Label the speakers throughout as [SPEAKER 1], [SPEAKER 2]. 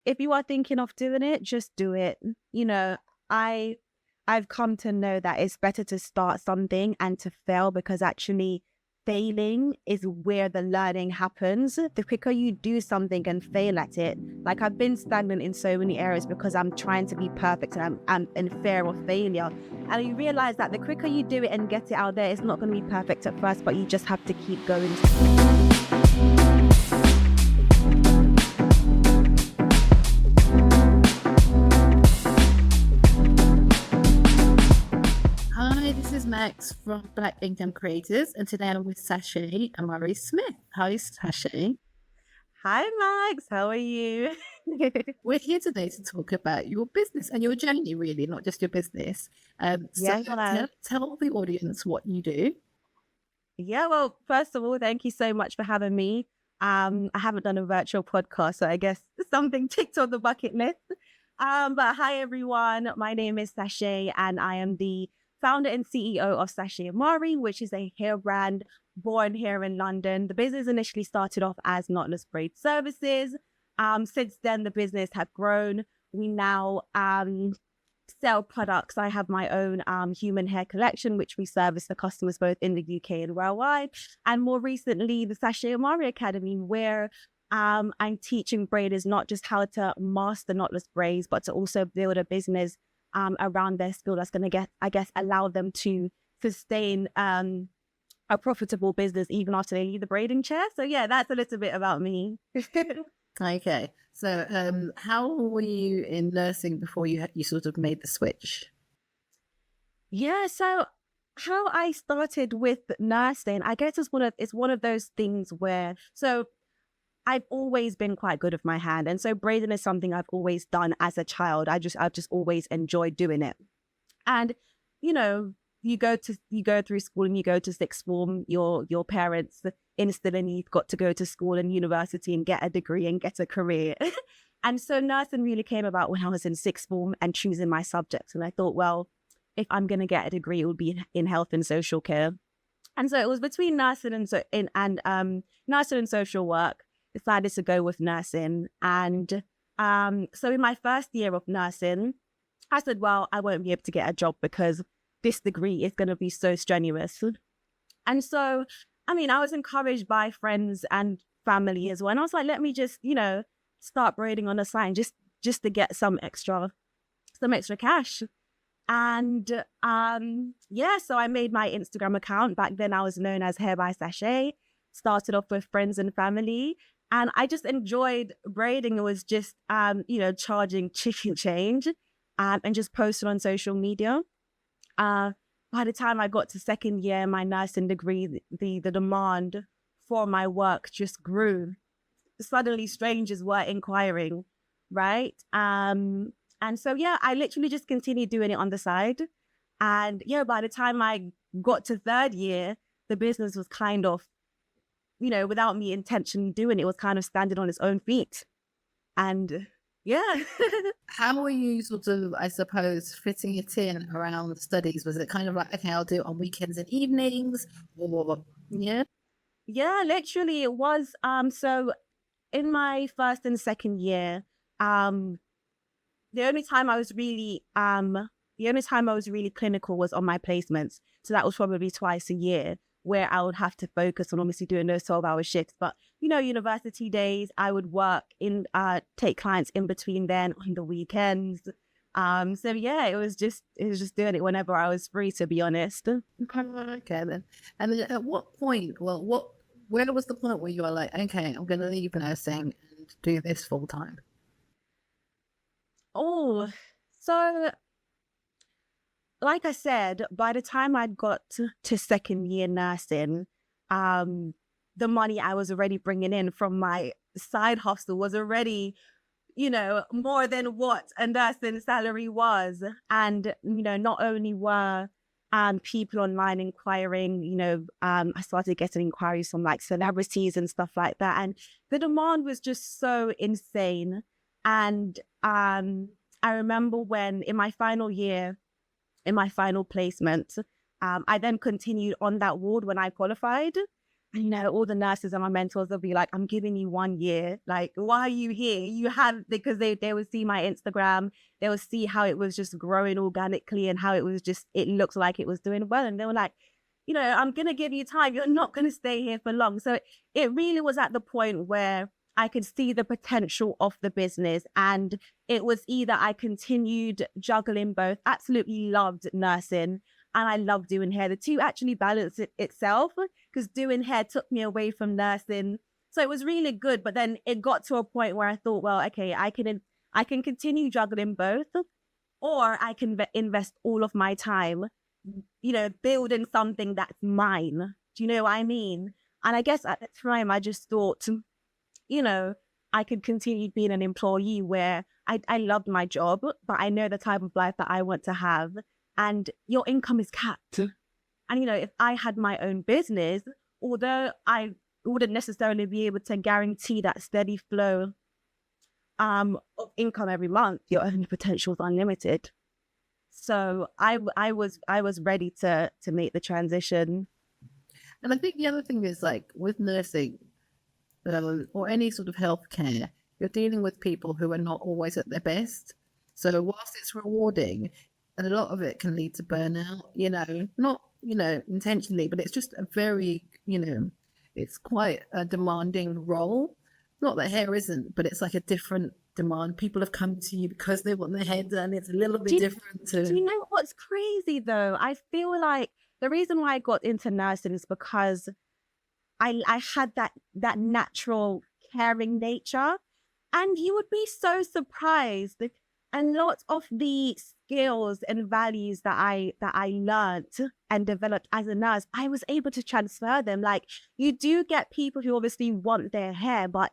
[SPEAKER 1] if you are thinking of doing it, just do it. You know, I I've come to know that it's better to start something and to fail, because actually failing is where the learning happens. The quicker you do something and fail at it, like I've been stagnant in so many areas because I'm trying to be perfect and I'm in fear of failure. And you realize that the quicker you do it and get it out there, it's not going to be perfect at first, but you just have to keep going.
[SPEAKER 2] Hi, this is Max from Black Income Creators, and today I'm with Sashe and Ameri Smith. Hi, Sashe.
[SPEAKER 1] Hi, Max. How are you?
[SPEAKER 2] We're here today to talk about your business and your journey, really, not just your business.
[SPEAKER 1] Yeah.
[SPEAKER 2] Tell the audience what you do.
[SPEAKER 1] Yeah, well, first of all, thank you so much for having me. I haven't done a virtual podcast, so I guess something ticked on the bucket list. But hi everyone, my name is Sashe and I am the founder and CEO of Sashe Ameri, which is a hair brand born here in London. The business initially started off as Knotless Braid Services. Since then, the business have grown. We now sell products. I have my own human hair collection, which we service the customers both in the UK and worldwide. And more recently, the Sashe Ameri Academy, where I'm teaching braiders not just how to master knotless braids, but to also build a business around their skill that's going to allow them to sustain a profitable business even after they leave the braiding chair. So yeah, that's a little bit about me.
[SPEAKER 2] Okay, so how were you in nursing before you sort of made the switch?
[SPEAKER 1] Yeah, so how I started with nursing, I guess it's one of those things where I've always been quite good with my hand, and so braiding is something I've always done as a child. I've just always enjoyed doing it. And you know, you go through school and you go to sixth form, your parents instill in you've got to go to school and university and get a degree and get a career. And so nursing really came about when I was in sixth form and choosing my subjects. And I thought, well, if I'm going to get a degree, it would be in health and social care. And so it was between nursing and nursing and social work. Decided to go with nursing. And so in my first year of nursing, I said, well, I won't be able to get a job because this degree is going to be so strenuous. And so, I mean, I was encouraged by friends and family as well. And I was like, let me just, start braiding on the side just to get some extra cash. And so I made my Instagram account. Back then I was known as Hair by Sashe. Started off with friends and family. And I just enjoyed braiding. It was just, charging chicken change and just posting on social media. By the time I got to second year, my nursing degree, the demand for my work just grew. Suddenly strangers were inquiring, right? And so, yeah, I literally just continued doing it on the side. And yeah, by the time I got to third year, the business was kind of, without me intentionally doing it, was kind of standing on its own feet. And yeah.
[SPEAKER 2] How were you sort of, I suppose, fitting it in around the studies? Was it kind of like, okay, I'll do it on weekends and evenings, or yeah?
[SPEAKER 1] Yeah, literally it was. So in my first and second year, the only time I was really clinical was on my placements. So that was probably twice a year, where I would have to focus on obviously doing those 12-hour shifts. But, university days, I would work take clients in between then on the weekends. So yeah, it was just doing it whenever I was free, to be honest.
[SPEAKER 2] Okay then. And then at what point, where was the point where you were like, okay, I'm going to leave nursing and do this full time?
[SPEAKER 1] Oh, so like I said, by the time I'd got to second year nursing, the money I was already bringing in from my side hustle was already, more than what a nursing salary was. And, not only were people online inquiring, I started getting inquiries from like celebrities and stuff like that. And the demand was just so insane. And I remember when in my final year, in my final placement, I then continued on that ward when I qualified. And, all the nurses and my mentors will be like, I'm giving you 1 year. Like, why are you here? You have, because they would see my Instagram, they would see how it was just growing organically and how it was just, it looks like it was doing well. And they were like, I'm going to give you time. You're not going to stay here for long. So it really was at the point where I could see the potential of the business. And it was either I continued juggling both, absolutely loved nursing, and I love doing hair. The two actually balance itself, because doing hair took me away from nursing. So it was really good. But then it got to a point where I thought, well, okay, I can continue juggling both, or I can invest all of my time, building something that's mine. Do you know what I mean? And I guess at the time I just thought, I could continue being an employee where I loved my job, but I know the type of life that I want to have. And your income is capped. And, if I had my own business, although I wouldn't necessarily be able to guarantee that steady flow of income every month, your earning potential is unlimited. So I was ready to make the transition.
[SPEAKER 2] And I think the other thing is, like, with nursing or any sort of healthcare, you're dealing with people who are not always at their best. So whilst it's rewarding, and a lot of it can lead to burnout, not, intentionally, but it's just a very, it's quite a demanding role. Not that hair isn't, but it's like a different demand. People have come to you because they want their hair done. It's a little bit different to...
[SPEAKER 1] Do you know what's crazy though? I feel like the reason why I got into nursing is because I had that natural caring nature. And you would be so surprised. And lots of the skills and values that I learned and developed as a nurse, I was able to transfer them. Like, you do get people who obviously want their hair, but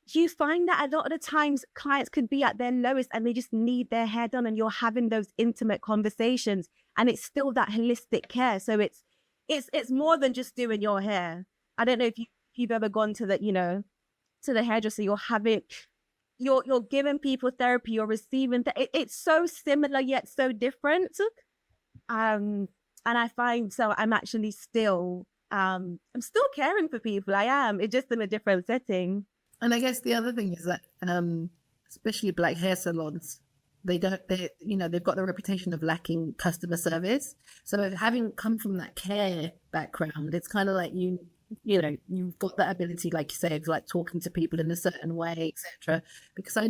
[SPEAKER 1] you find that a lot of the times clients could be at their lowest and they just need their hair done, and you're having those intimate conversations, and it's still that holistic care. So it's more than just doing your hair. I don't know if you've ever gone to the hairdresser. You're giving people therapy, you're receiving it's so similar yet so different. And I find, so I'm actually still I'm still caring for people. I am. It's just in a different setting.
[SPEAKER 2] And I guess the other thing is that especially black hair salons, they've got the reputation of lacking customer service. So having come from that care background, it's kind of like you've got that ability, like you say, of like talking to people in a certain way, etc. Because I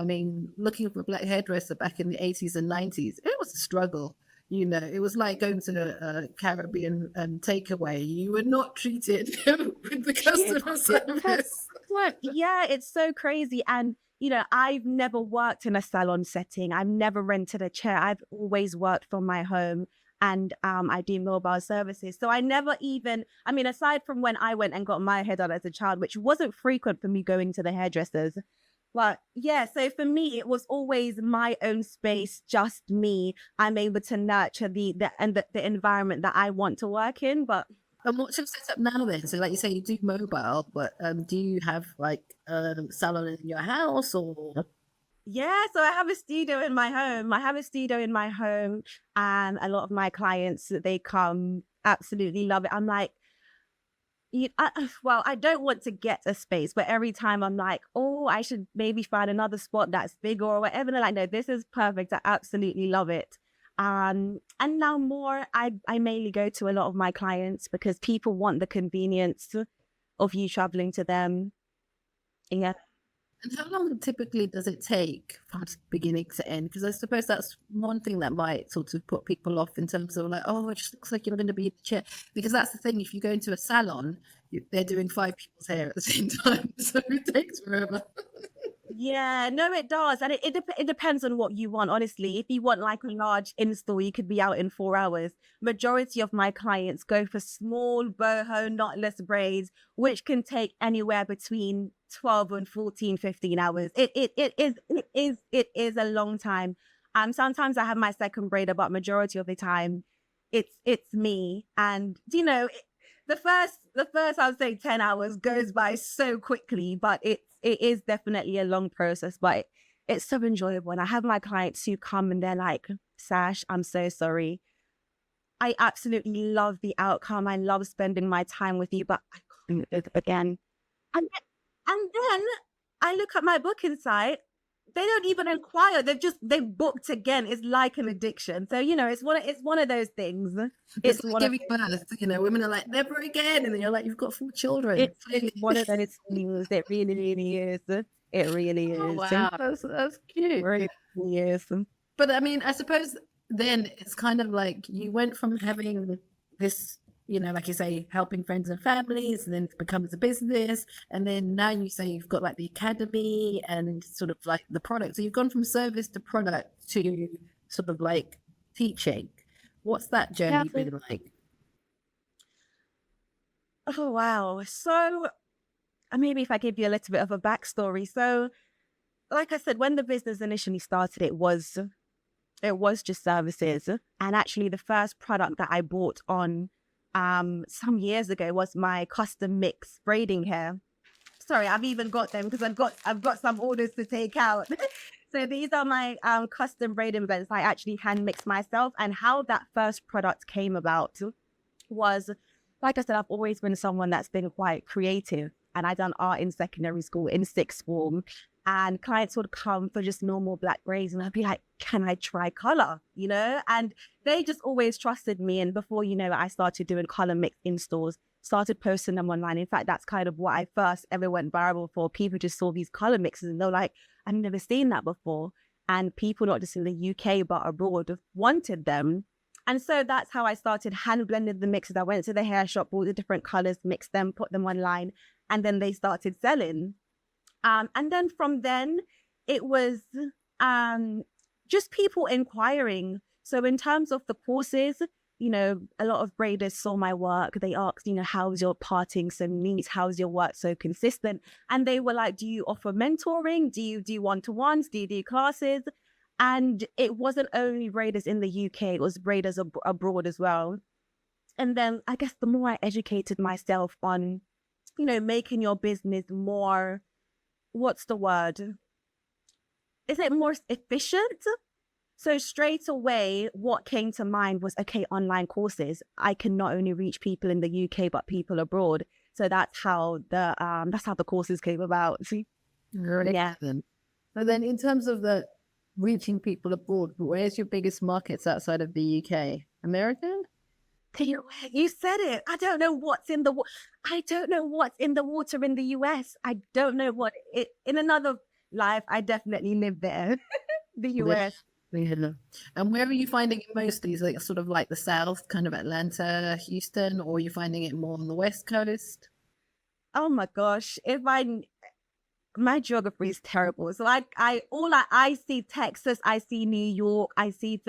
[SPEAKER 2] mean, looking for a black hairdresser back in the 80s and 90s, it was a struggle. It was like going to a Caribbean takeaway. You were not treated with the customer service.
[SPEAKER 1] Yeah, it's so crazy. And, I've never worked in a salon setting. I've never rented a chair. I've always worked from my home. And I do mobile services. So I never even, aside from when I went and got my hair done as a child, which wasn't frequent for me going to the hairdressers. But yeah, so for me, it was always my own space, just me. I'm able to nurture the environment that I want to work in. But
[SPEAKER 2] and what's your setup now then? So like you say, you do mobile, but do you have like a salon in your house or...
[SPEAKER 1] Yeah, so I have a studio in my home. And a lot of my clients, they come, absolutely love it. I'm like, I don't want to get a space, but every time I'm like, oh, I should maybe find another spot that's bigger or whatever. They're like, no, this is perfect. I absolutely love it. And now more, I mainly go to a lot of my clients because people want the convenience of you traveling to them. Yeah.
[SPEAKER 2] And how long typically does it take from beginning to end? Because I suppose that's one thing that might sort of put people off in terms of like, oh, it just looks like you're going to be in the chair. Because that's the thing, if you go into a salon, they're doing 5 people's hair at the same time. So it takes forever.
[SPEAKER 1] Yeah, no, it does. And it depends on what you want, honestly. If you want like a large install, you could be out in 4 hours. Majority of my clients go for small boho knotless braids, which can take anywhere between 12 and 14, 15 hours. It is a long time. Sometimes I have my second braider, but majority of the time it's me. And the first I would say 10 hours goes by so quickly, but it is definitely a long process, but it's so enjoyable. And I have my clients who come and they're like, Sashe, I'm so sorry. I absolutely love the outcome. I love spending my time with you, but I again. And then I look at my booking site. They don't even inquire. They've booked again. It's like an addiction. So it's one of those things.
[SPEAKER 2] It's
[SPEAKER 1] It's
[SPEAKER 2] like
[SPEAKER 1] one of
[SPEAKER 2] giving birth. Women are like, never again. And then you're like, you've got 4 children.
[SPEAKER 1] it's one of those things. It really, really is. It really
[SPEAKER 2] Oh,
[SPEAKER 1] is.
[SPEAKER 2] wow. That's cute.
[SPEAKER 1] Really is.
[SPEAKER 2] But I mean, I suppose then it's kind of like you went from having this, like you say, helping friends and families, and then it becomes a business. And then now you say you've got like the academy and sort of like the product. So you've gone from service to product to sort of like teaching. What's that journey been like?
[SPEAKER 1] Oh wow. So maybe if I give you a little bit of a backstory. So like I said, when the business initially started, it was just services. And actually the first product that I bought on some years ago was my custom mix braiding hair. Sorry, I've even got them because I've got some orders to take out. So these are my custom braiding blends I actually hand mix myself. And how that first product came about was, like I said, I've always been someone that's been quite creative, and I done art in secondary school in sixth form. And clients would come for just normal black braids, and I'd be like, "Can I try color?" And they just always trusted me. And before you know it, I started doing color mix in stores, started posting them online. In fact, that's kind of what I first ever went viral for. People just saw these color mixes and they're like, "I've never seen that before." And people, not just in the UK but abroad, wanted them. And so that's how I started hand blending the mixes. I went to the hair shop, bought the different colors, mixed them, put them online, and then they started selling. And then from then, it was just people inquiring. So in terms of the courses, a lot of braiders saw my work. They asked, how's your parting so neat? How's your work so consistent? And they were like, do you offer mentoring? Do you do one-to-ones? Do you do classes? And it wasn't only braiders in the UK, it was braiders abroad as well. And then I guess the more I educated myself on, making your business more, what's the word? Is it more efficient? So straight away, what came to mind was, okay, online courses. I can not only reach people in the UK, but people abroad. So that's how the courses came about. See? Yeah.
[SPEAKER 2] So then in terms of the reaching people abroad, where's your biggest markets outside of the UK? American?
[SPEAKER 1] You said it. I don't know what's in the water in the US. I don't know in another life. I definitely live there. The US.
[SPEAKER 2] Yeah. And where are you finding it mostly? Is it sort of like the South, kind of Atlanta, Houston, or are you finding it more on the West Coast?
[SPEAKER 1] Oh my gosh. My geography is terrible. So I see Texas, I see New York, I see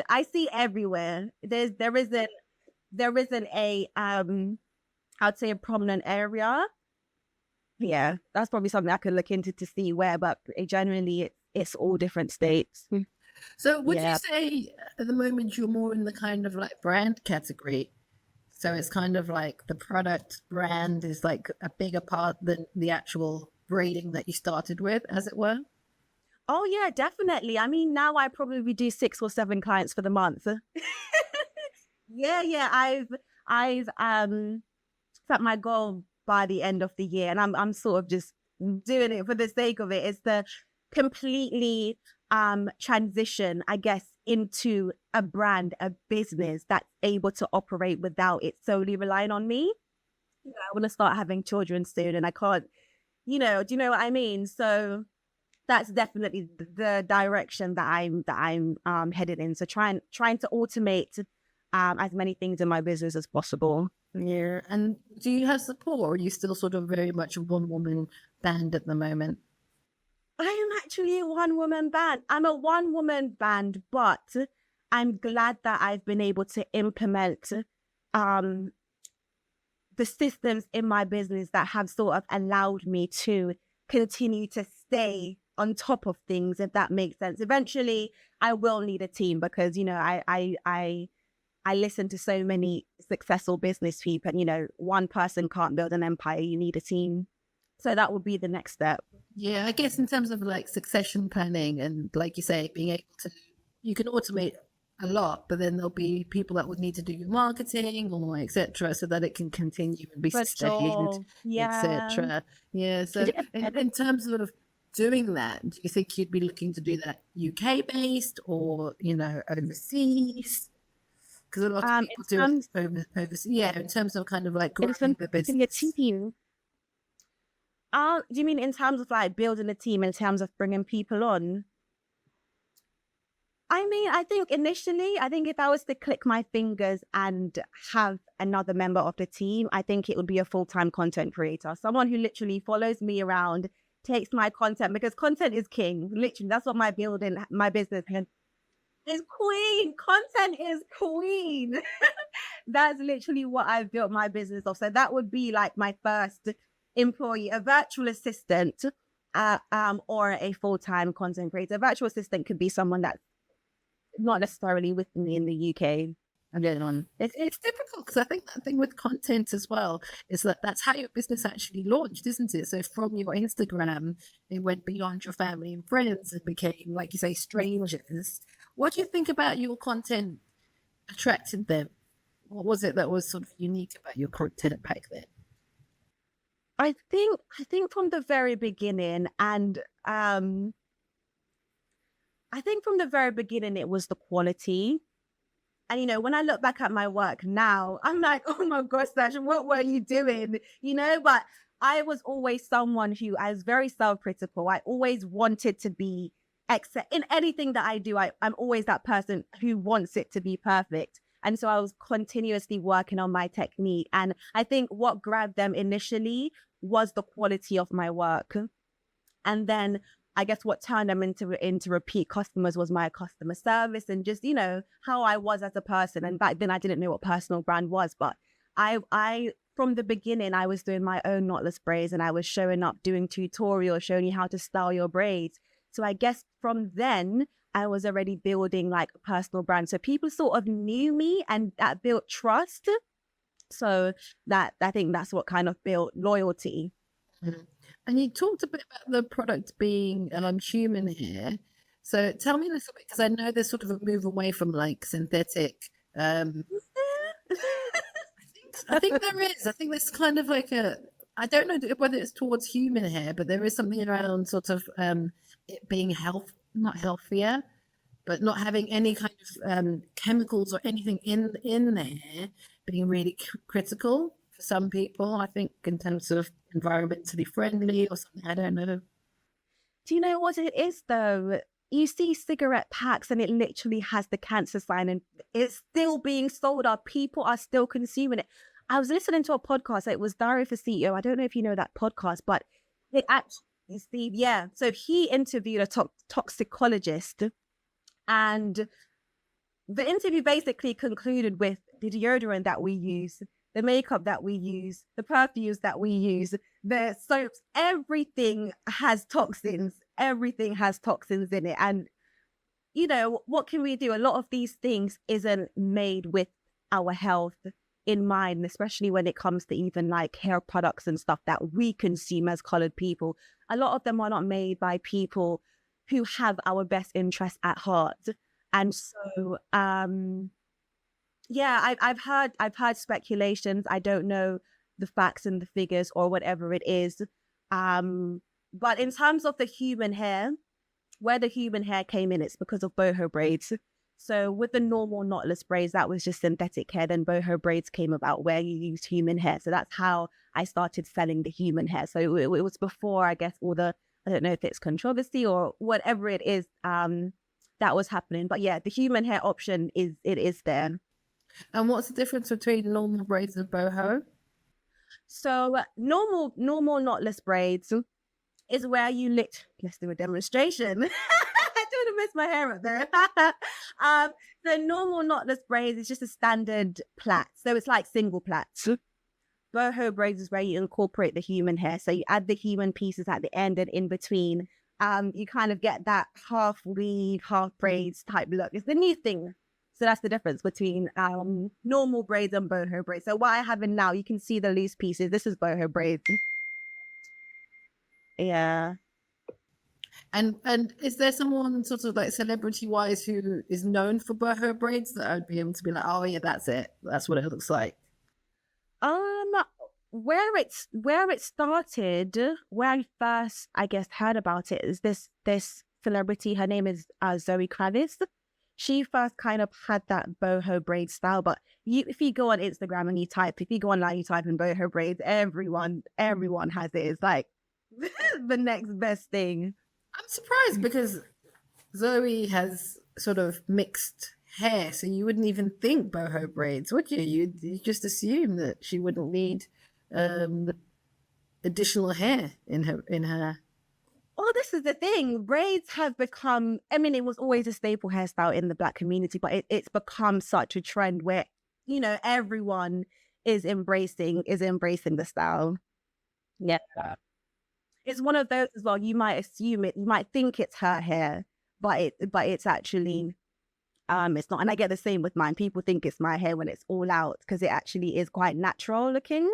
[SPEAKER 1] everywhere. There isn't a I'd say a prominent area. Yeah, that's probably something I could look into to see where, but generally it's all different states.
[SPEAKER 2] So would you say at the moment you're more in the kind of like brand category? So it's kind of like the product brand is like a bigger part than the actual braiding that you started with, as it were?
[SPEAKER 1] Oh yeah, definitely. I mean, now I probably do 6 or 7 clients for the month. Yeah. I've set my goal by the end of the year, and I'm sort of just doing it for the sake of it. It's the completely transition, I guess, into a brand, a business that's able to operate without it solely relying on me. I want to start having children soon, and I can't, do you know what I mean? So that's definitely the direction that I'm headed in. So trying to automate as many things in my business as possible.
[SPEAKER 2] Yeah. And do you have support, or are you still sort of very much a one-woman band at the moment?
[SPEAKER 1] I am actually a one-woman band. I'm a one-woman band, but I'm glad that I've been able to implement the systems in my business that have sort of allowed me to continue to stay on top of things, if that makes sense. Eventually, I will need a team because, I listen to so many successful business people, and, one person can't build an empire. You need a team. So that would be the next step.
[SPEAKER 2] Yeah, I guess in terms of like succession planning and like you say, being able to, you can automate a lot, but then there'll be people that would need to do your marketing or etc. so that it can continue and be
[SPEAKER 1] For
[SPEAKER 2] sustained,
[SPEAKER 1] sure. Yeah.
[SPEAKER 2] etc. Yeah. So in terms of doing that, do you think you'd be looking to do that UK based or, overseas? Because a lot of
[SPEAKER 1] In
[SPEAKER 2] people do it
[SPEAKER 1] terms
[SPEAKER 2] overseas. Yeah, in terms of kind of like
[SPEAKER 1] in
[SPEAKER 2] growing
[SPEAKER 1] terms
[SPEAKER 2] the
[SPEAKER 1] of your
[SPEAKER 2] business.
[SPEAKER 1] team, do you mean in terms of like building a team, in terms of bringing people on? I mean, I think initially, I think if I was to click my fingers and have another member of the team, I think it would be a full-time content creator, someone who literally follows me around, takes my content, because content is king. Literally, that's what my business is queen. Content is queen. That's literally what I've built my business off. So that would be like my first employee, a virtual assistant, or a full-time content creator. A virtual assistant could be someone that's not necessarily with me in the UK. I'm getting on.
[SPEAKER 2] It's difficult because I think that thing with content as well is that that's how your business actually launched, isn't it? So from your Instagram, it went beyond your family and friends and became, like you say, strangers. What do you think about your content attracted them? What was it that was sort of unique about your content back then?
[SPEAKER 1] I think from the very beginning, and I think from the very beginning it was the quality. And when I look back at my work now, I'm like, oh my gosh, Sasha, what were you doing? But I was always someone who I was very self-critical. I always wanted to be in anything that I do. I'm always that person who wants it to be perfect. And so I was continuously working on my technique. And I think what grabbed them initially was the quality of my work. And then I guess what turned them into repeat customers was my customer service and just, how I was as a person. And back then I didn't know what personal brand was, but I from the beginning, I was doing my own knotless braids and I was showing up doing tutorials, showing you how to style your braids. So I guess from then I was already building like a personal brand. So people sort of knew me and that built trust. So that I think that's what kind of built loyalty.
[SPEAKER 2] Mhm. And you talked a bit about the product being human hair. So tell me a little bit, because I know there's sort of a move away from like synthetic. Um, I think there is. I think there's kind of like I don't know whether it's towards human hair, but there is something around sort of it being not healthier, but not having any kind of chemicals or anything in there being really critical for some people. I think in terms of environmentally friendly or something. I don't know.
[SPEAKER 1] Do you know what it is though? You see cigarette packs and it literally has the cancer sign and it's still being sold out. People are still consuming it. I was listening to a podcast. It was Diary of a CEO. I don't know if you know that podcast, but it actually, Steve, yeah. So he interviewed a toxicologist and the interview basically concluded with the deodorant that we use, the makeup that we use, the perfumes that we use, the soaps, everything has toxins. Everything has toxins in it. And, what can we do? A lot of these things isn't made with our health in mind, especially when it comes to even like hair products and stuff that we consume as colored people. A lot of them are not made by people who have our best interests at heart. And so, yeah, I've heard speculations. I don't know the facts and the figures or whatever it is. But in terms of the human hair, where the human hair came in, it's because of boho braids. So with the normal knotless braids, that was just synthetic hair. Then boho braids came about where you use human hair. So that's how I started selling the human hair. So it was before, I guess, I don't know if it's controversy or whatever it is, that was happening. But yeah, the human hair option is there.
[SPEAKER 2] And what's the difference between normal braids and boho?
[SPEAKER 1] So normal knotless braids is where let's do a demonstration. I don't want to mess my hair up there. The normal knotless braids is just a standard plait. So it's like single plaits. Boho braids is where you incorporate the human hair. So you add the human pieces at the end and in between. You kind of get that half weave, half braids type look. It's the new thing. So that's the difference between normal braids and boho braids. So what I have in now, you can see the loose pieces. This is boho braids. Yeah.
[SPEAKER 2] And is there someone sort of like celebrity wise who is known for boho braids that I'd be able to be like, oh yeah, that's it. That's what it looks like.
[SPEAKER 1] Um, where it started, where I first, I guess, heard about it is this celebrity. Her name is Zoe Kravitz. She first kind of had that boho braid style, but if you go on Instagram and if you go online, you type in boho braids, everyone has it. It's like the next best thing.
[SPEAKER 2] I'm surprised because Zoe has sort of mixed hair, so you wouldn't even think boho braids, would you? You just assume that she wouldn't need the additional hair in her.
[SPEAKER 1] Well, this is the thing. Braids have become, I mean, it was always a staple hairstyle in the Black community, but it's become such a trend where, everyone is embracing the style. Yeah. It's one of those as well. You might assume it, you might think it's her hair, but it's actually, it's not. And I get the same with mine. People think it's my hair when it's all out because it actually is quite natural looking.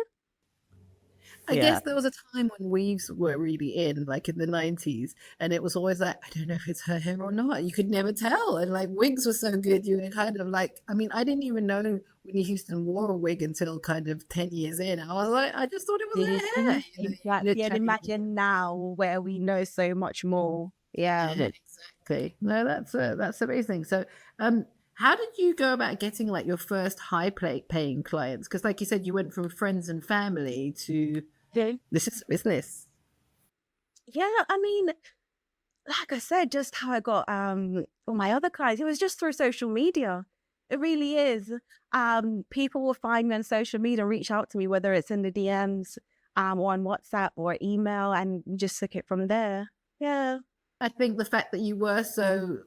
[SPEAKER 2] I guess there was a time when weaves were really in, like in the 90s, and it was always like, I don't know if it's her hair or not. You could never tell. And like wigs were so good, you were kind of like, I mean, I didn't even know Whitney Houston wore a wig until kind of 10 years in. I was like, I just thought it was her hair.
[SPEAKER 1] Exactly. And imagine now where we know so much more. Yeah.
[SPEAKER 2] Exactly. No, that's amazing. So, how did you go about getting like your first paying clients? Because like you said, you went from friends and family to this is business.
[SPEAKER 1] Yeah, I mean, like I said, just how I got all my other clients, it was just through social media. It really is. People will find me on social media, reach out to me, whether it's in the DMs, or on WhatsApp or email, and we just took it from there. Yeah.
[SPEAKER 2] I think the fact that you were so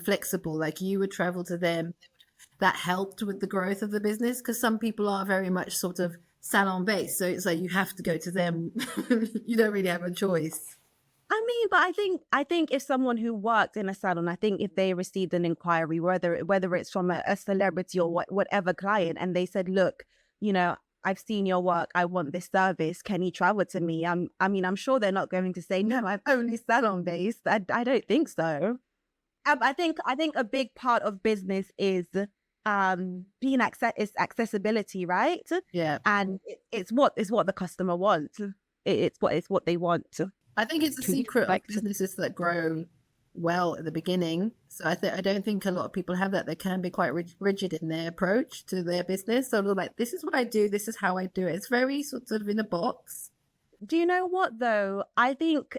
[SPEAKER 2] flexible, like you would travel to them, that helped with the growth of the business, because some people are very much sort of salon based. So it's like you have to go to them. You don't really have a choice.
[SPEAKER 1] I mean, but I think if someone who worked in a salon, I think if they received an inquiry, whether it's from a celebrity or whatever client, and they said, look, I've seen your work. I want this service. Can you travel to me? I mean, I'm sure they're not going to say, no, I'm only salon based. I don't think so. I think a big part of business is being accessibility, right?
[SPEAKER 2] Yeah.
[SPEAKER 1] And it's what the customer wants. It's what they want.
[SPEAKER 2] I think it's the secret of businesses that grow well at the beginning. So I don't think a lot of people have that. They can be quite rigid in their approach to their business. So they're like, this is what I do. This is how I do it. It's very sort of in a box.
[SPEAKER 1] Do you know what though? I think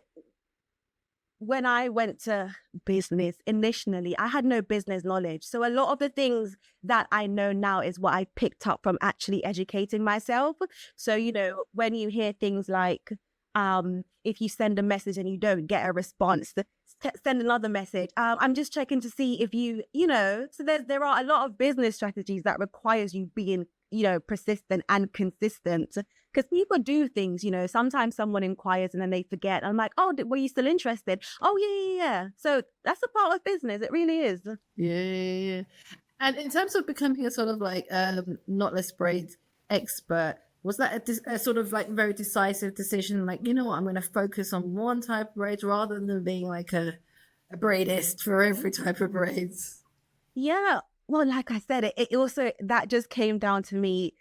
[SPEAKER 1] when I went to business initially, I had no business knowledge. So a lot of the things that I know now is what I picked up from actually educating myself. So, when you hear things like, if you send a message and you don't get a response, send another message. I'm just checking to see if so there are a lot of business strategies that requires you being, persistent and consistent, because people do things, sometimes someone inquires and then they forget. I'm like, oh, were you still interested? Oh, yeah. So that's a part of business. It really is.
[SPEAKER 2] Yeah. And in terms of becoming a sort of like knotless braids expert, was that a sort of like very decisive decision? Like, you know what, I'm going to focus on one type of braids rather than being like a braidist for every type of braids?
[SPEAKER 1] Yeah. Well, like I said, it also, that just came down to me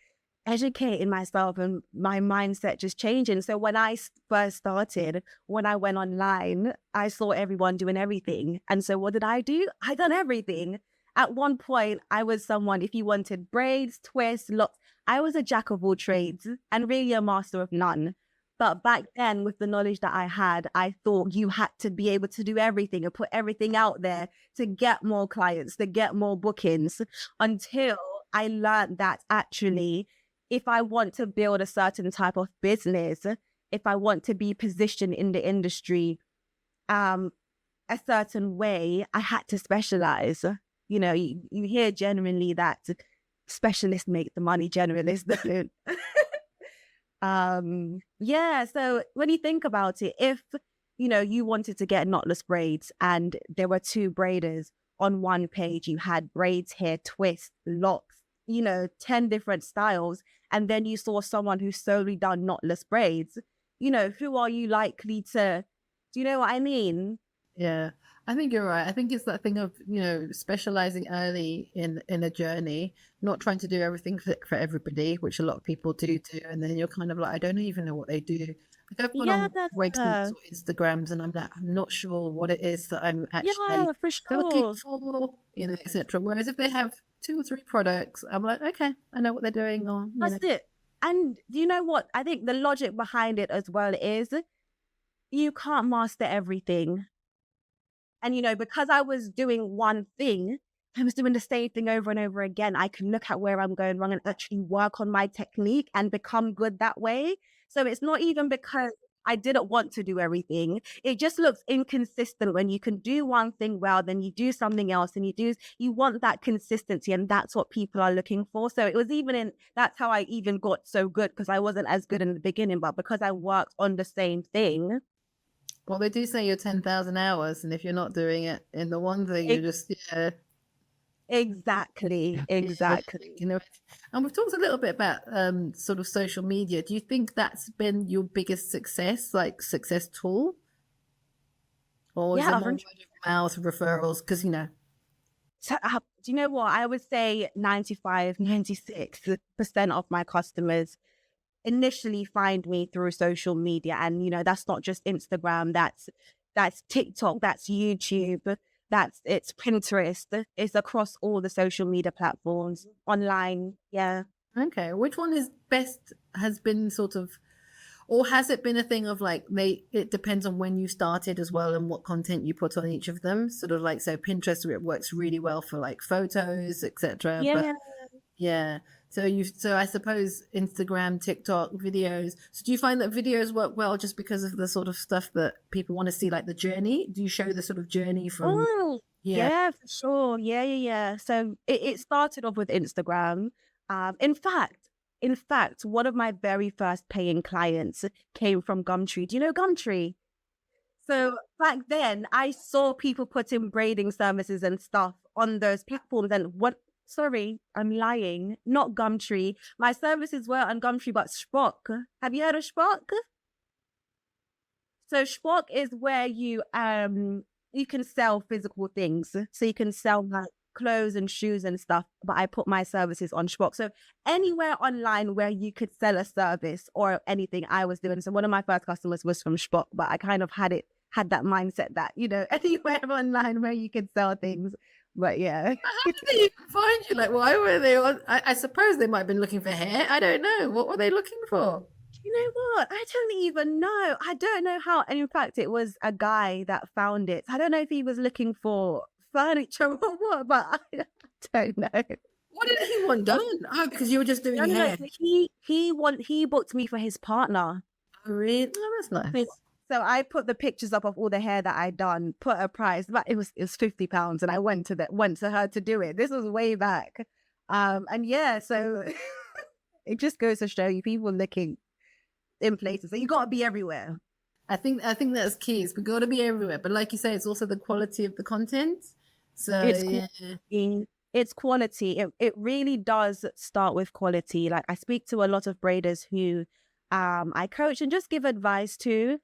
[SPEAKER 1] educating myself and my mindset just changing. So when I first started, when I went online, I saw everyone doing everything. And so what did I do? I done everything. At one point, I was someone, if you wanted braids, twists, locks, I was a jack of all trades and really a master of none. But back then, with the knowledge that I had, I thought you had to be able to do everything and put everything out there to get more clients, to get more bookings, until I learned that actually, if I want to build a certain type of business, if I want to be positioned in the industry a certain way, I had to specialize. You hear genuinely that specialists make the money, generalists don't. Yeah, so when you think about it, if you wanted to get knotless braids and there were two braiders on one page, you had braids, hair, twists, locks, 10 different styles, and then you saw someone who solely done knotless braids, who are you likely to, do you know what I mean?
[SPEAKER 2] Yeah, I think you're right. I think it's that thing of, specializing early in a journey, not trying to do everything for everybody, which a lot of people do. And then you're kind of like, I don't even know what they do. Like I've gone
[SPEAKER 1] Yeah,
[SPEAKER 2] on
[SPEAKER 1] that's
[SPEAKER 2] websites or Instagrams and I'm like, I'm not sure what it is that I'm actually
[SPEAKER 1] yeah, for
[SPEAKER 2] looking
[SPEAKER 1] sure.
[SPEAKER 2] for, etc. Whereas if they have two or three products, I'm like, okay, I know what they're doing, or
[SPEAKER 1] That's it. And do you know what? I think the logic behind it as well is you can't master everything. And, because I was doing one thing, I was doing the same thing over and over again. I can look at where I'm going wrong and actually work on my technique and become good that way. So it's not even because I didn't want to do everything. It just looks inconsistent when you can do one thing well, then you do something else and you want that consistency. And that's what people are looking for. So it was that's how I even got so good, because I wasn't as good in the beginning, but because I worked on the same thing.
[SPEAKER 2] Well, they do say you're 10,000 hours, and if you're not doing it in the one thing, you're just, yeah.
[SPEAKER 1] Exactly,
[SPEAKER 2] Yeah,
[SPEAKER 1] exactly.
[SPEAKER 2] and we've talked a little bit about sort of social media. Do you think that's been your biggest success, like success tool, or is
[SPEAKER 1] Yeah,
[SPEAKER 2] it more word
[SPEAKER 1] 100.
[SPEAKER 2] of mouth referrals? Because
[SPEAKER 1] So, do you know what? I would say 95, 96% of my customers initially find me through social media. And, that's not just Instagram, that's TikTok, that's YouTube, it's Pinterest, it's across all the social media platforms, online. Yeah.
[SPEAKER 2] okay, which one is best? Has been sort of, or has it been a thing of like it depends on when you started as well and what content you put on each of them? Sort of like, so Pinterest, it works really well for like photos, etc. But
[SPEAKER 1] Yeah.
[SPEAKER 2] yeah. So I suppose Instagram, TikTok, videos. So do you find that videos work well just because of the sort of stuff that people want to see, like the journey? Do you show the sort of journey from,
[SPEAKER 1] Oh,
[SPEAKER 2] yeah.
[SPEAKER 1] yeah, for sure. Yeah, yeah, yeah. So it started off with Instagram. In fact, one of my very first paying clients came from Gumtree. Do you know Gumtree? So back then, I saw people putting braiding services and stuff on those platforms. And sorry, I'm lying. Not Gumtree. My services were on Gumtree, but Spock. Have you heard of Spock? So Spock is where you can sell physical things. So you can sell like clothes and shoes and stuff, but I put my services on Spock. So anywhere online where you could sell a service or anything, I was doing. So one of my first customers was from Spock, but I kind of had that mindset that, anywhere online where you could sell things. But yeah.
[SPEAKER 2] How did they even find you? Like, why were they on? I suppose they might have been looking for hair. I don't know. What were they looking for?
[SPEAKER 1] You know what? I don't even know. I don't know how. And in fact, it was a guy that found it. I don't know if he was looking for furniture or what, but I don't know.
[SPEAKER 2] What did he want done? Oh, because you were just doing
[SPEAKER 1] No, no, no.
[SPEAKER 2] hair.
[SPEAKER 1] He booked me for his partner.
[SPEAKER 2] Oh, really? Oh, that's nice.
[SPEAKER 1] So I put the pictures up of all the hair that I'd done, put a price, but it was £50, and I went to her to do it. This was way back, and yeah, so it just goes to show you, people looking in places, so you got to be everywhere.
[SPEAKER 2] I think that's key. It's got to be everywhere. But like you say, it's also the quality of the content. So
[SPEAKER 1] It's
[SPEAKER 2] yeah.
[SPEAKER 1] quality. It's quality. It really does start with quality. Like I speak to a lot of braiders who I coach and just give advice to.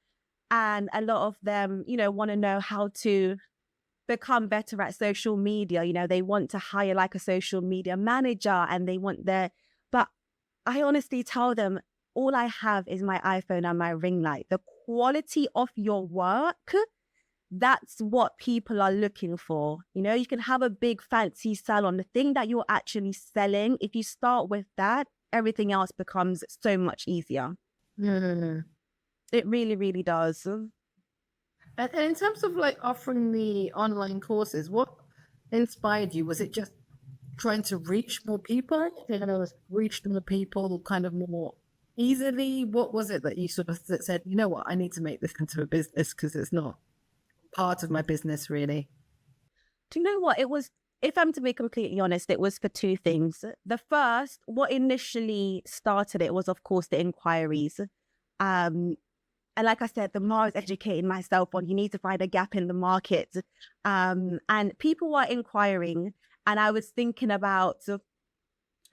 [SPEAKER 1] And a lot of them, want to know how to become better at social media. They want to hire like a social media manager, and they want but I honestly tell them, all I have is my iPhone and my ring light. The quality of your work, that's what people are looking for. You can have a big fancy salon. The thing that you're actually selling, if you start with that, everything else becomes so much easier.
[SPEAKER 2] Mm.
[SPEAKER 1] It really, really does.
[SPEAKER 2] And in terms of like offering the online courses, what inspired you? Was it just trying to reach more people? Reach the people kind of more easily? What was it that you sort of said, you know what, I need to make this into a business because it's not part of my business really?
[SPEAKER 1] Do you know what? It was, if I'm to be completely honest, it was for two things. The first, what initially started it was, of course, the inquiries. And like I said, the more I was educating myself on, you need to find a gap in the market. And people were inquiring, and I was thinking about,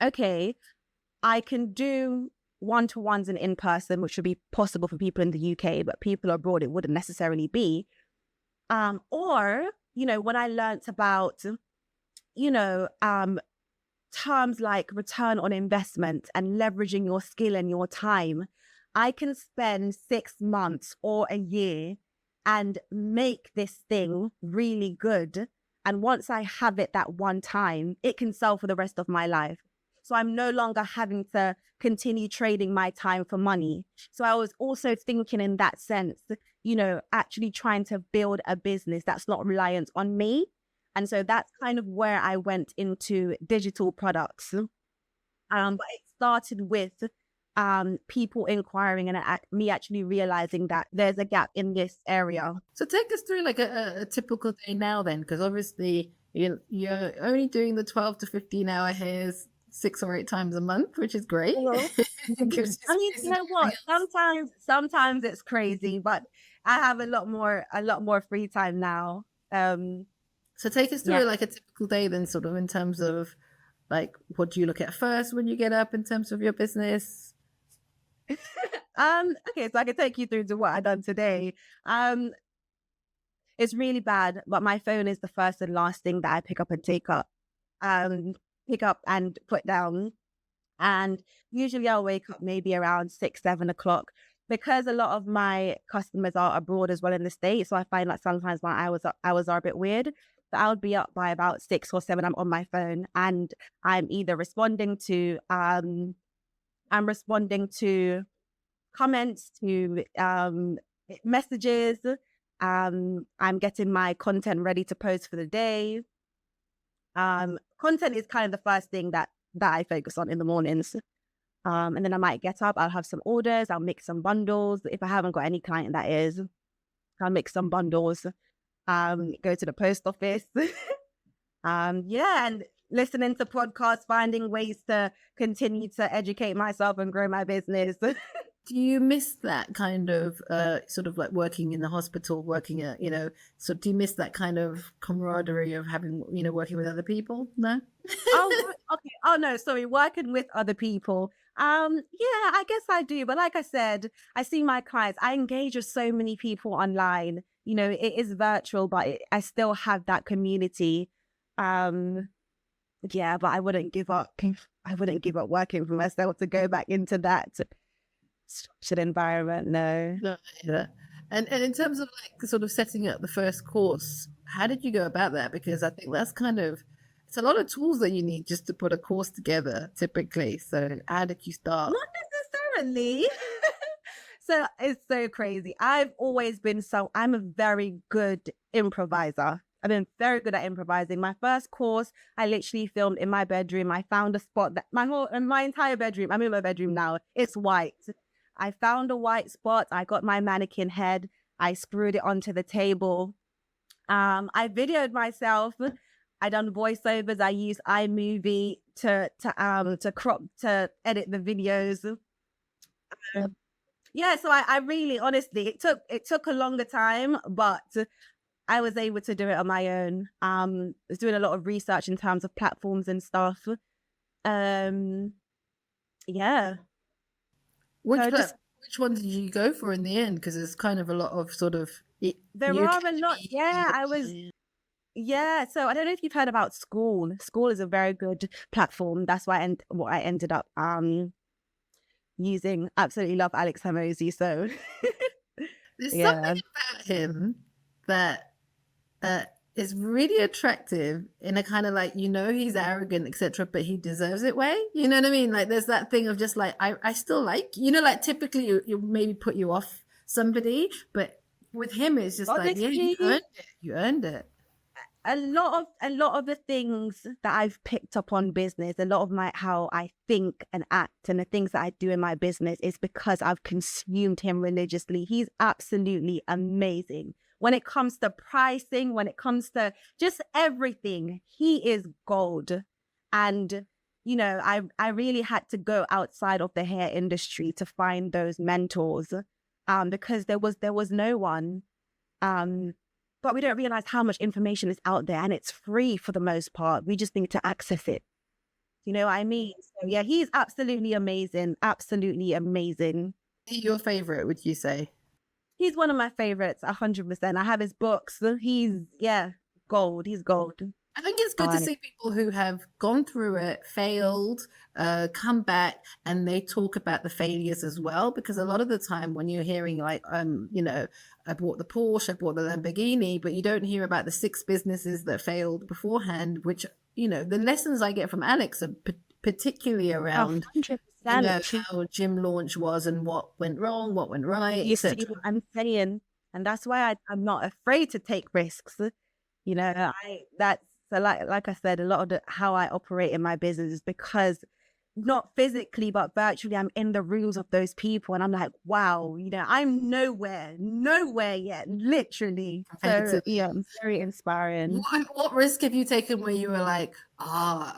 [SPEAKER 1] okay, I can do one-to-ones and in person, which would be possible for people in the UK, but people abroad, it wouldn't necessarily be. Or, when I learnt about, you know, terms like return on investment and leveraging your skill and your time, I can spend 6 months or a year and make this thing really good. And once I have it that one time, it can sell for the rest of my life. So I'm no longer having to continue trading my time for money. So I was also thinking in that sense, actually trying to build a business that's not reliant on me. And so that's kind of where I went into digital products. But it started with people inquiring and me actually realizing that there's a gap in this area.
[SPEAKER 2] So take us through like a typical day now then, because obviously you're only doing the 12 to 15 hour hairs 6 or 8 times a month, which is great.
[SPEAKER 1] I mean, you know what? Sometimes it's crazy, but I have a lot more free time now.
[SPEAKER 2] So take us through
[SPEAKER 1] Yeah.
[SPEAKER 2] like a typical day then, sort of in terms of like, what do you look at first when you get up in terms of your business?
[SPEAKER 1] Okay, so I can take you through to what I done today. It's really bad, but my phone is the first and last thing that I pick up and put down. And usually I'll wake up maybe around 6, 7 o'clock because a lot of my customers are abroad as well in the States. So I find that sometimes my hours are a bit weird. So I would be up by about 6 or 7. I'm on my phone and I'm either responding to comments, to messages. I'm getting my content ready to post for the day. Content is kind of the first thing that I focus on in the mornings. And then I might get up, I'll have some orders, I'll mix some bundles. If I haven't got any client, that is, I'll mix some bundles, go to the post office. And listening to podcasts, finding ways to continue to educate myself and grow my business.
[SPEAKER 2] Do you miss that kind of sort of like working in the hospital, working at, so do you miss that kind of camaraderie of having, working with other people? No?
[SPEAKER 1] Oh, okay. Oh no, sorry, working with other people. Yeah, I guess I do. But like I said, I see my clients, I engage with so many people online. It is virtual, but I still have that community. Yeah, but I wouldn't give up. I wouldn't give up working for myself to go back into that structured environment. No.
[SPEAKER 2] No, yeah. And in terms of like sort of setting up the first course, how did you go about that? Because I think that's it's a lot of tools that you need just to put a course together typically. So how did you start?
[SPEAKER 1] Not necessarily. So it's so crazy. I'm a very good improviser. I've been very good at improvising. My first course, I literally filmed in my bedroom. I found a spot that my entire bedroom, I'm in my bedroom now, it's white. I found a white spot. I got my mannequin head. I screwed it onto the table. I videoed myself. I done voiceovers. I used iMovie to edit the videos. Yeah, so I really, honestly, it took a longer time, but I was able to do it on my own. I was doing a lot of research in terms of platforms and stuff. Yeah.
[SPEAKER 2] Which one did you go for in the end? Because there's kind of a lot of sort of
[SPEAKER 1] There are a lot. Yeah. So I don't know if you've heard about School. School is a very good platform. That's why what I ended up using. Absolutely love Alex Hamosi. So
[SPEAKER 2] there's
[SPEAKER 1] yeah.
[SPEAKER 2] something about him that is really attractive in a kind of like, he's arrogant, etc., but he deserves it way. You know what I mean? Like there's that thing of just like, I still like, like typically you maybe put you off somebody, but with him it's just like, yeah, you earned it.
[SPEAKER 1] A lot of the things that I've picked up on business, a lot of how I think and act and the things that I do in my business is because I've consumed him religiously. He's absolutely amazing. When it comes to pricing, when it comes to just everything, he is gold. And, I really had to go outside of the hair industry to find those mentors because there was no one. But we don't realize how much information is out there and it's free for the most part. We just need to access it. You know what I mean? So yeah, he's absolutely amazing. Absolutely amazing.
[SPEAKER 2] Your favorite, would you say?
[SPEAKER 1] He's one of my favorites, 100%. I have his books. He's, yeah, gold. He's gold.
[SPEAKER 2] I think it's good to
[SPEAKER 1] Fine.
[SPEAKER 2] see people who have gone through it, failed, come back, and they talk about the failures as well. Because a lot of the time, when you're hearing like, I bought the Porsche, I bought the Lamborghini, but you don't hear about the 6 businesses that failed beforehand. Which, the lessons I get from Alex are particularly around,
[SPEAKER 1] 100%.
[SPEAKER 2] how gym launch was and what went wrong, what went right,
[SPEAKER 1] You see
[SPEAKER 2] etc.
[SPEAKER 1] what I'm saying? And that's why I'm not afraid to take risks. That's so like I said, a lot of how I operate in my business is because not physically, but virtually, I'm in the rooms of those people. And I'm like, wow, I'm nowhere yet, literally. So yeah, it's very inspiring.
[SPEAKER 2] What risk have you taken where you were like,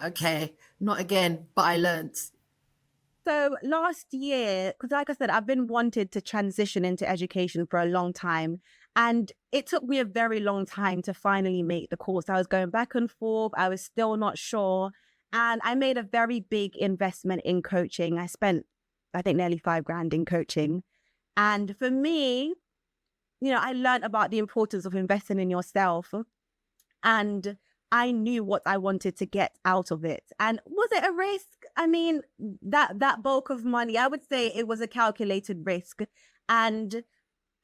[SPEAKER 2] okay, not again, but I learned?
[SPEAKER 1] So last year, because like I said, I've been wanted to transition into education for a long time. And it took me a very long time to finally make the course. I was going back and forth. I was still not sure. And I made a very big investment in coaching. I spent, I think, nearly $5,000 in coaching. And for me, I learned about the importance of investing in yourself. And I knew what I wanted to get out of it. And was it a risk? I mean, that bulk of money, I would say it was a calculated risk. And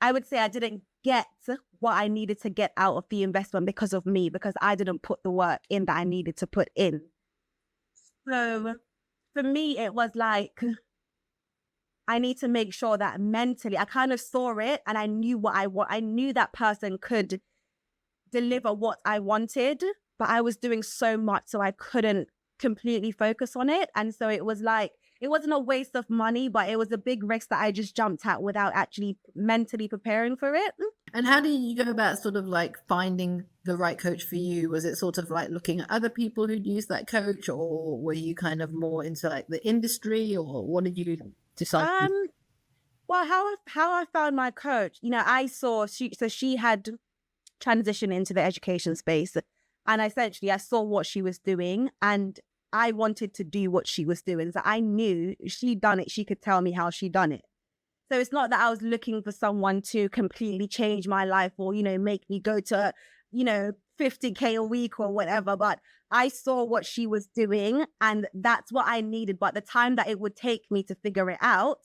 [SPEAKER 1] I would say I didn't get what I needed to get out of the investment because of me, because I didn't put the work in that I needed to put in. So for me, it was like, I need to make sure that mentally, I kind of saw it and I knew what I want. I knew that person could deliver what I wanted, but I was doing so much so I couldn't completely focus on it. And so it was like, it wasn't a waste of money, but it was a big risk that I just jumped at without actually mentally preparing for it.
[SPEAKER 2] And how do you go about sort of like finding the right coach for you? Was it sort of like looking at other people who'd used that coach, or were you kind of more into like the industry, or what did you decide?
[SPEAKER 1] Well, how I found my coach, I saw she had transitioned into the education space, and essentially I saw what she was doing and I wanted to do what she was doing. So I knew she'd done it. She could tell me how she done it. So it's not that I was looking for someone to completely change my life or, make me go to, 50K a week or whatever. But I saw what she was doing and that's what I needed. But the time that it would take me to figure it out,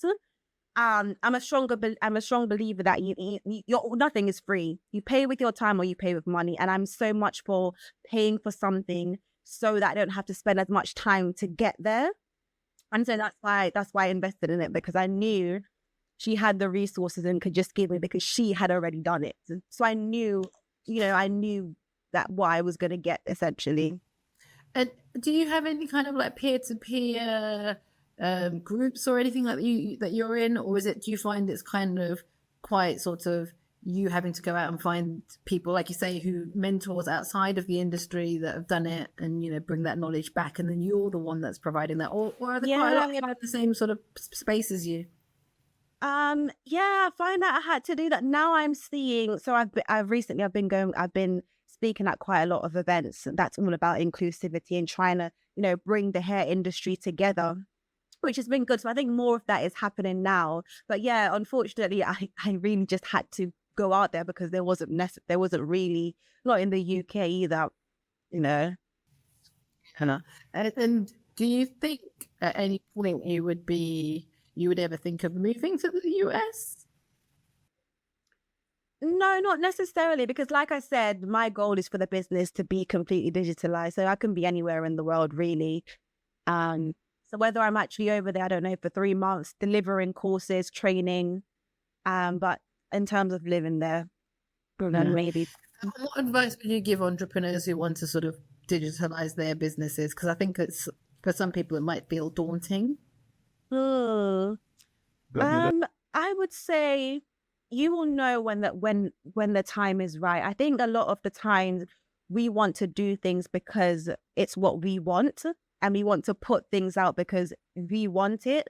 [SPEAKER 1] I'm a strong believer that nothing is free. You pay with your time or you pay with money. And I'm so much for paying for something so that I don't have to spend as much time to get there. And so that's why I invested in it, because I knew she had the resources and could just give me, because she had already done it. So I knew that what I was going to get essentially.
[SPEAKER 2] And do you have any kind of like peer-to-peer groups or anything like that you're in, or do you find it's kind of quite sort of you having to go out and find people, like you say, who mentors outside of the industry that have done it and, bring that knowledge back, and then you're the one that's providing that? Or are there quite a lot of people in the same sort of space as you?
[SPEAKER 1] I find that I had to do that. Now I'm seeing, so I've been speaking at quite a lot of events that's all about inclusivity and trying to, bring the hair industry together, which has been good. So I think more of that is happening now. But yeah, unfortunately, I really just had to go out there because there wasn't really, not in the UK either,
[SPEAKER 2] And do you think at any point you would ever think of moving to the US?
[SPEAKER 1] No, not necessarily, because like I said, my goal is for the business to be completely digitalized. So I can be anywhere in the world, really. So whether I'm actually over there, I don't know, for 3 months, delivering courses, training, but in terms of living there, then maybe.
[SPEAKER 2] What advice would you give entrepreneurs who want to sort of digitalize their businesses? Because I think it's, for some people, it might feel daunting.
[SPEAKER 1] I would say you will know when the time is right. I think a lot of the times we want to do things because it's what we want, and we want to put things out because we want it.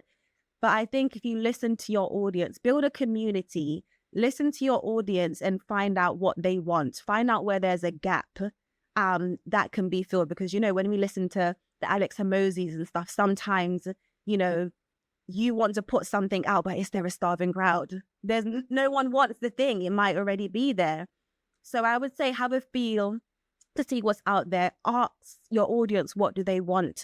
[SPEAKER 1] But I think if you listen to your audience, build a community, listen to your audience and find out what they want, find out where there's a gap that can be filled. Because, when we listen to the Alex Hermosis and stuff, sometimes, you want to put something out, but is there a starving crowd? There's no one wants the thing. It might already be there. So I would say have a feel to see what's out there. Ask your audience, what do they want?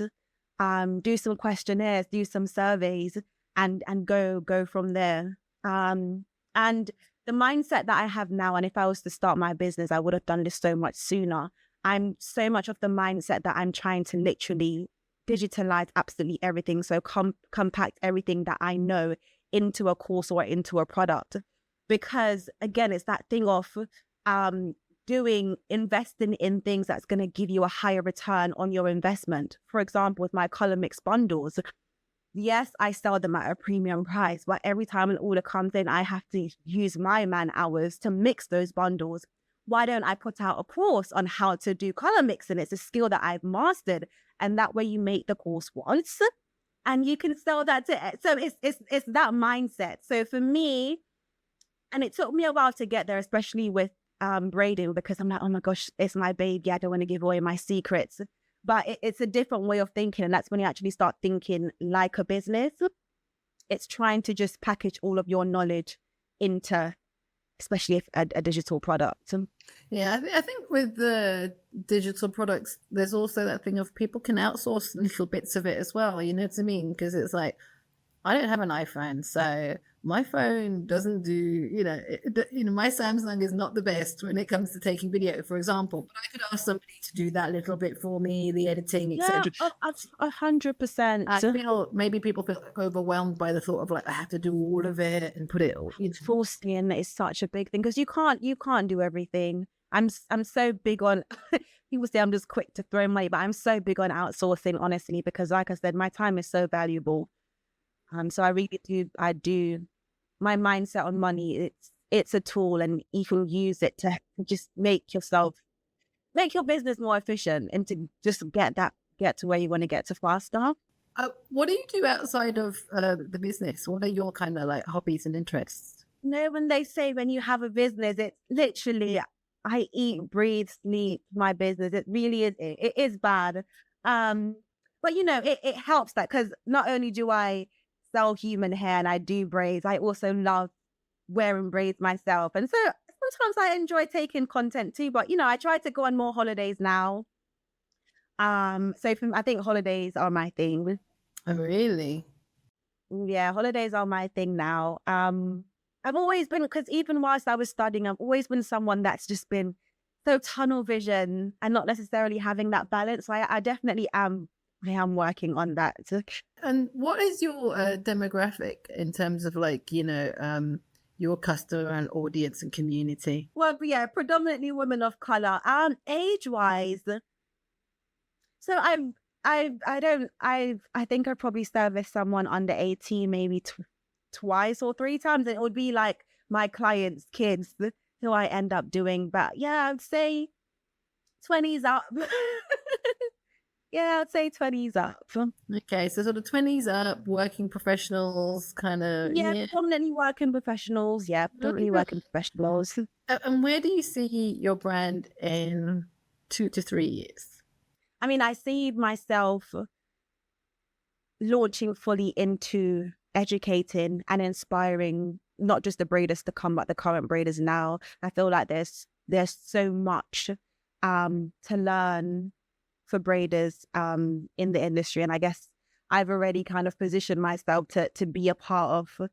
[SPEAKER 1] Do some questionnaires, do some surveys, and go from there. And the mindset that I have now, and if I was to start my business, I would have done this so much sooner. I'm so much of the mindset that I'm trying to literally digitalize absolutely everything. So compact everything that I know into a course or into a product. Because again, it's that thing of investing in things that's going to give you a higher return on your investment. For example, with my color mix bundles, yes, I sell them at a premium price, but every time an order comes in, I have to use my man hours to mix those bundles. Why don't I put out a course on how to do color mixing? It's a skill that I've mastered. And that way you make the course once and you can sell that to it. So it's that mindset. So for me, and it took me a while to get there, especially with braiding, because I'm like, oh my gosh, it's my baby. I don't want to give away my secrets. But it's a different way of thinking. And that's when you actually start thinking like a business. It's trying to just package all of your knowledge into, especially if a digital product.
[SPEAKER 2] Yeah, I think with the digital products, there's also that thing of people can outsource little bits of it as well. You know what I mean? Because it's like, I don't have an iPhone, so my phone doesn't do, my Samsung is not the best when it comes to taking video, for example. But I could ask somebody to do that little bit for me, the editing,
[SPEAKER 1] Yeah,
[SPEAKER 2] etc.
[SPEAKER 1] 100%.
[SPEAKER 2] I feel maybe people feel overwhelmed by the thought of like, I have to do all of it and put it all.
[SPEAKER 1] Forcing is such a big thing because you can't do everything. I'm so big on people say I'm just quick to throw money, but I'm so big on outsourcing, honestly, because like I said, my time is so valuable. So I really do my mindset on money, it's a tool and you can use it to just make your business more efficient and to just get to where you want to get to faster.
[SPEAKER 2] What do you do outside of the business? What are your kind of like hobbies and interests?
[SPEAKER 1] When they say when you have a business, it's literally I eat, breathe, sleep my business. It really is. It is bad. But it helps that because not only do I sell human hair and I do braids, I also love wearing braids myself. And so sometimes I enjoy taking content too, but I try to go on more holidays now. So I think holidays are my thing.
[SPEAKER 2] Oh, really?
[SPEAKER 1] Yeah, holidays are my thing now. I've always been, because even whilst I was studying, I've always been someone that's just been so tunnel vision and not necessarily having that balance. So I definitely am. I am working on that.
[SPEAKER 2] And what is your demographic in terms of like, your customer and audience and community?
[SPEAKER 1] Well, yeah, predominantly women of color. Age wise, so I think I probably serviced someone under 18 maybe twice or three times. And it would be like my clients' kids who I end up doing. But yeah, I'd say 20s up. Yeah, I'd say 20s up.
[SPEAKER 2] Okay, so sort of 20s up, working professionals, kind of.
[SPEAKER 1] Yeah, predominantly working professionals. Yeah, predominantly working professionals.
[SPEAKER 2] And where do you see your brand in 2 to 3 years?
[SPEAKER 1] I mean, I see myself launching fully into educating and inspiring not just the braiders to come, but the current braiders now. I feel like there's so much to learn for braiders in the industry, and I guess I've already kind of positioned myself to be a part of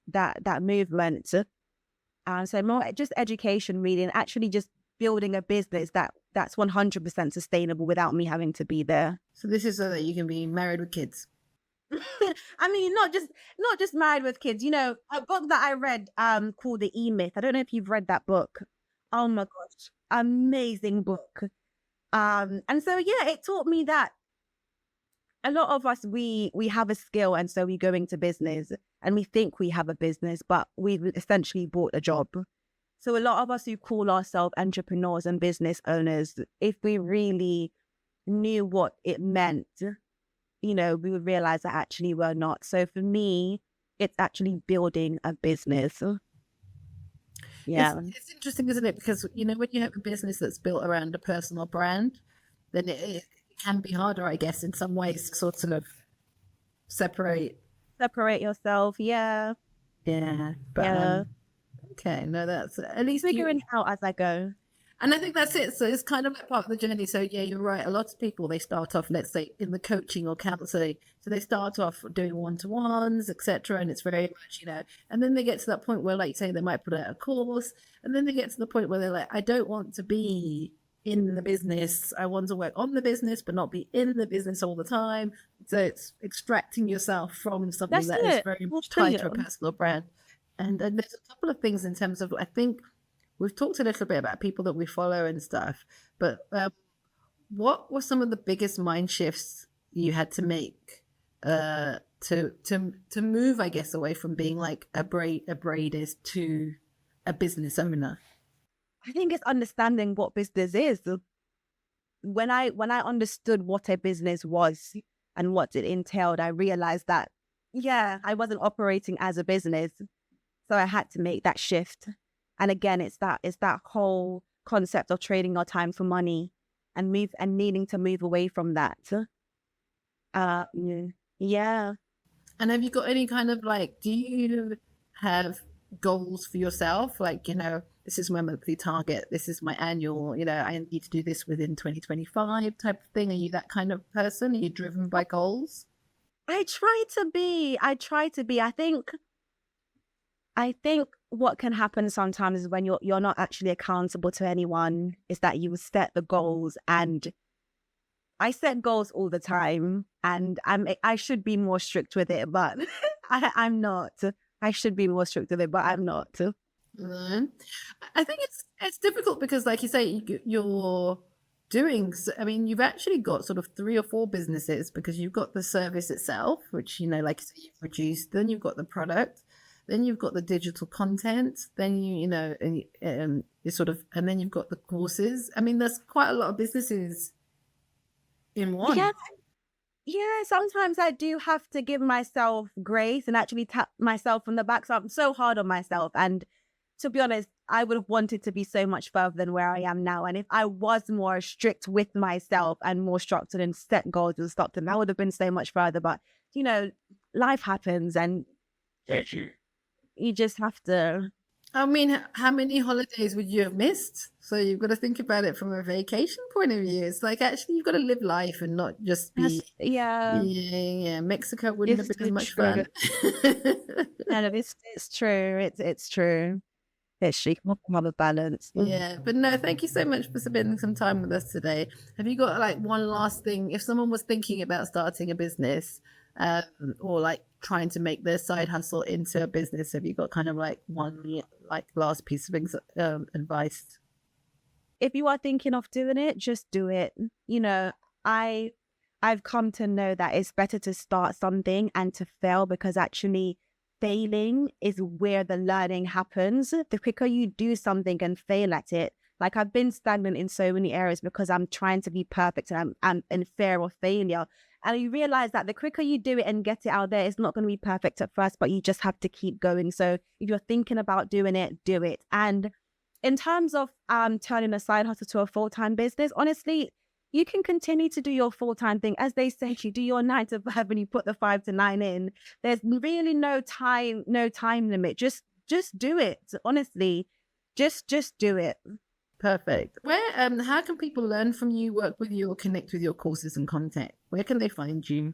[SPEAKER 1] that movement. So more just education, really, and actually just building a business that's 100% sustainable without me having to be there.
[SPEAKER 2] So this is so that you can be married with kids.
[SPEAKER 1] I mean, not just married with kids. A book that I read called The E-Myth. I don't know if you've read that book. Oh my gosh, amazing book. And so yeah, it taught me that a lot of us we have a skill, and so we go into business and we think we have a business, but we've essentially bought a job. So a lot of us who call ourselves entrepreneurs and business owners, if we really knew what it meant, we would realize that actually we're not. So for me, it's actually building a business. Yeah.
[SPEAKER 2] It's interesting, isn't it? Because, when you have a business that's built around a personal brand, then it can be harder, I guess, in some ways, to sort of separate
[SPEAKER 1] Separate yourself. Yeah.
[SPEAKER 2] Yeah, but
[SPEAKER 1] Yeah.
[SPEAKER 2] okay, no, that's at least you.
[SPEAKER 1] Figuring out as I go.
[SPEAKER 2] And I think that's it. So it's kind of like part of the journey. So yeah, you're right. A lot of people, they start off, let's say, in the coaching or counseling. So they start off doing one-to-ones, etc. And it's very much, and then they get to that point where, like you say, they might put out a course, and then they get to the point where they're like, I don't want to be in the business. I want to work on the business, but not be in the business all the time. So it's extracting yourself from something
[SPEAKER 1] That's
[SPEAKER 2] that is
[SPEAKER 1] it.
[SPEAKER 2] very
[SPEAKER 1] Well,
[SPEAKER 2] much tied to a
[SPEAKER 1] freedom.
[SPEAKER 2] personal brand. And there's a couple of things in terms of, I think, we've talked a little bit about people that we follow and stuff, but what were some of the biggest mind shifts you had to make to move, I guess, away from being like a braidist to a business owner?
[SPEAKER 1] I think it's understanding what business is. When I understood what a business was and what it entailed, I realized that, yeah, I wasn't operating as a business. So I had to make that shift. And again, it's that whole concept of trading your time for money and needing to move away from that. Yeah. Yeah.
[SPEAKER 2] And have you got any kind of like, do you have goals for yourself? Like, this is my monthly target, this is my annual, I need to do this within 2025 type of thing. Are you that kind of person? Are you driven by goals?
[SPEAKER 1] I try to be. I think what can happen sometimes is when you're not actually accountable to anyone is that you set the goals, and I set goals all the time, and I should be more strict with it, but I'm not. I should be more strict with it, but I'm not.
[SPEAKER 2] Mm. I think it's difficult because, like you say, you're doing. I mean, you've actually got sort of 3 or 4 businesses because you've got the service itself, which like you say, you've produced. Then you've got the product. Then you've got the digital content. Then you sort of, and then you've got the courses. I mean, there's quite a lot of businesses in
[SPEAKER 1] Yeah,
[SPEAKER 2] one.
[SPEAKER 1] yeah. Sometimes I do have to give myself grace and actually tap myself on the back. So I'm so hard on myself, and to be honest, I would have wanted to be so much further than where I am now. And if I was more strict with myself and more structured and set goals and stuff, then I would have been so much further. But, life happens, and you just have to.
[SPEAKER 2] I mean, how many holidays would you have missed? So you've got to think about it from a vacation point of view. It's like, actually, you've got to live life and not just be.
[SPEAKER 1] Yeah,
[SPEAKER 2] Yeah. Mexico wouldn't have
[SPEAKER 1] it's
[SPEAKER 2] been as much
[SPEAKER 1] true.
[SPEAKER 2] fun.
[SPEAKER 1] And it's true. It's true. It's true. You have a balance.
[SPEAKER 2] Yeah, but no, thank you so much for spending some time with us today. Have you got like one last thing? If someone was thinking about starting a business, or like trying to make their side hustle into a business, have you got kind of like one like last piece of advice?
[SPEAKER 1] If you are thinking of doing it, just do it. I I've come to know that it's better to start something and to fail, because actually failing is where the learning happens. The quicker you do something and fail at it, like I've been stagnant in so many areas because I'm trying to be perfect and I'm in fear of failure. And you realize that the quicker you do it and get it out there, it's not going to be perfect at first, but you just have to keep going. So if you're thinking about doing it, do it. And in terms of turning a side hustle to a full-time business, honestly, you can continue to do your full-time thing. As they say, you do your 9 to 5 and you put the 5 to 9 in. There's really no time limit. Just do it. Honestly, just do it.
[SPEAKER 2] Perfect. Where how can people learn from you, work with you, or connect with your courses and content? Where can they find you?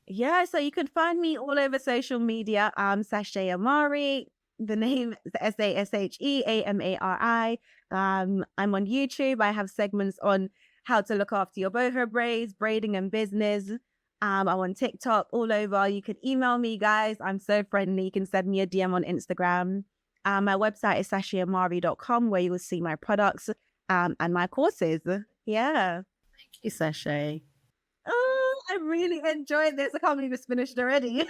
[SPEAKER 1] Yeah, so you can find me all over social media. Sashe Ameri. The name is SASHEAMARI. I'm on YouTube. I have segments on how to look after your boho braids, braiding and business. I'm on TikTok, all over. You can email me, guys. I'm so friendly. You can send me a DM on Instagram. My website is sasheamari.com, where you will see my products and my courses. Yeah.
[SPEAKER 2] Thank you, Sashe.
[SPEAKER 1] Oh, I really enjoyed this. I can't believe it's finished already.